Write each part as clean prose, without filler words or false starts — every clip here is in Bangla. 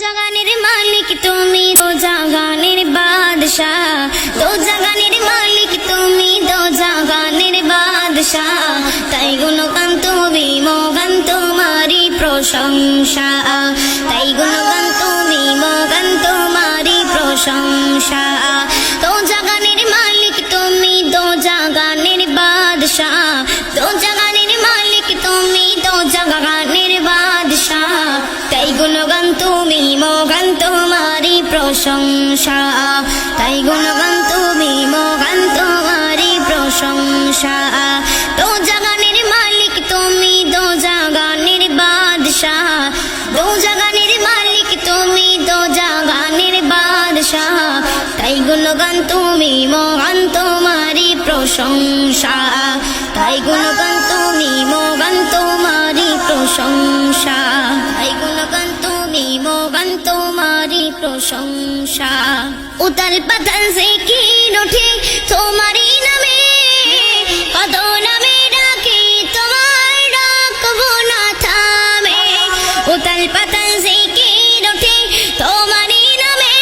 জাগানের মালিক তুমি, দো জাগানের বাদশাহ, দো জাগানের মালিক তুমি, দো জাগানের বাদশাহ। তাই গুণগান তুমি, মগান তোমারি প্রশংসা, তাই গুণগান তুমি, মগান তোমারি প্রশংসা। দো জাগানের মালিক তুমি, দো জাগানের বাদশাহ, দো জাগানের মালিক তুমি, দো জাগানের বাদশাহ। তাই গুণগান তুমি, মগান তোমারি প্রশংসা, তাই গুণগান তুমি, মগান তোমারি প্রশংসা। দো জাগানের মালিক তুমি, দো জাগানের বাদশাহ, দো জাগানের মালিক তুমি, দো জাগানের বাদশাহ। তাই গুণগান তুমি, মগান তোমারি প্রশংসা, তাই গুণগান তুমি, মগান তোমারি প্রশংসা, তাই গুণগান তুমি, মগান তোমারি প্রশংসা। উতাল পাতাল জিকির ওঠে তোমারি নামে, কত নামে ডাকি তোমার ডাকবো না থামে। উতাল পাতাল জিকির ওঠে তোমারি নামে,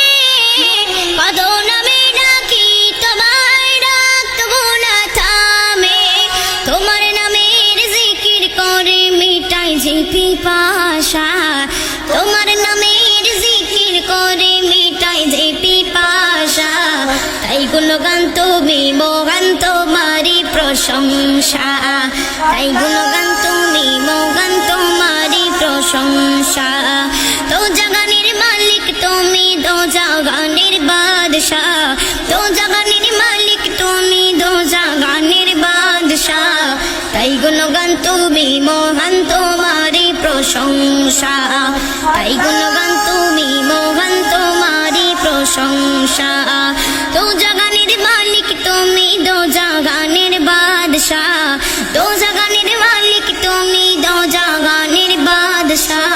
কত নামে ডাকি তোমার ডাকবো না থামে। তোমার নামের জিকির করে মিটাই যে পিপাসা, তোমার নামের জিকির করে মিটাই যে পিপাসা। তাই গুণগান তুমি, মগান তোমারি প্রশংসা, তাই গুণগান তুমি, মগান তোমারি প্রশংসা। দো জাগানের মালিক তুমি, দো জাগানের বাদশাহ, দো জাগানের মালিক তুমি, দো জাগানের বাদশাহ। তাই গুণগান তুমি, মহান তোমারি প্রশংসা, তাই গুণগান তুমি, মহান তোমারি প্রশংসা। দো জাগানের মালিক তুমি, দো জাগানের বাদশাহ, দো জাগানের মালিক তুমি, দো জাগানের বাদশাহ।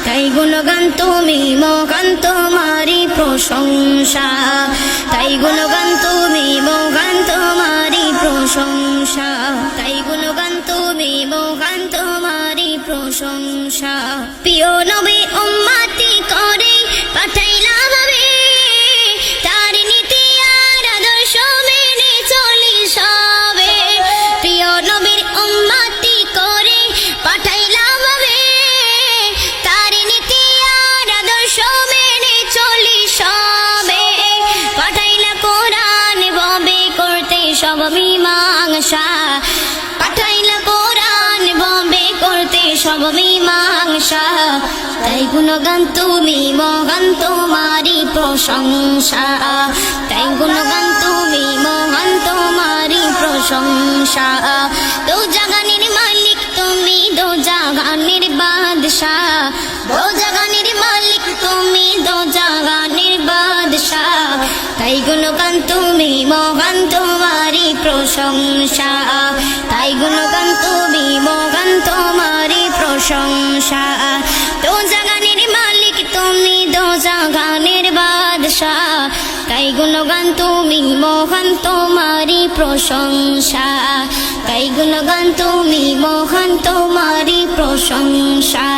তাই গুণগান তুমি, মহান তোমারি প্রশংসা, তাই গুণগান তুমি, মহান তোমারি প্রশংসা, তাই গুণগান তুমি, মহান তোমারি প্রশংসা। প্রিয় নবী উম্মতি করে পাঠাইলা ভাবে, তার নীতি আর আদর্শ মেনে চলি সবে। প্রিয় নবীর উম্মতি করে পাঠাইলা ভাবে, তার নীতি আর আদর্শ মেনে চলি সবে। পাঠাইলা কোরআন ববে করতে সব মীমাংসা, পাঠাইলা কোরআন ববে করতে সব মীমাংসা। তাই গুণগান তুমি, মহান তোমারি প্রশংসা, তাই গুণগান তুমি, মহান তোমারি প্রশংসা। দো জাগানের মালিক তুমি, দো জাগানের বাদশাহ, দো জাগানের মালিক তুমি, দো জাগানের বাদশাহ। তাই গুণগান তুমি, মহান তোমারি প্রশংসা, তাই গুণগান তুমি, মহান তোমারি প্রশংসা। দো জাগানের মালিক তুমি, দো জাগানের বাদশাহ। তাই গুণগান তুমি, মহান তোমারি প্রশংসা, তাই গুণগান তুমি, মহান তোমারি প্রশংসা,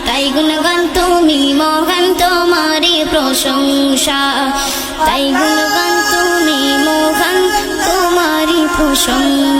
তাই গুণগান তুমি, মহান তোমারি প্রশংসা, তাই গুণগান তুমি, মহান তোমারি প্রশংসা।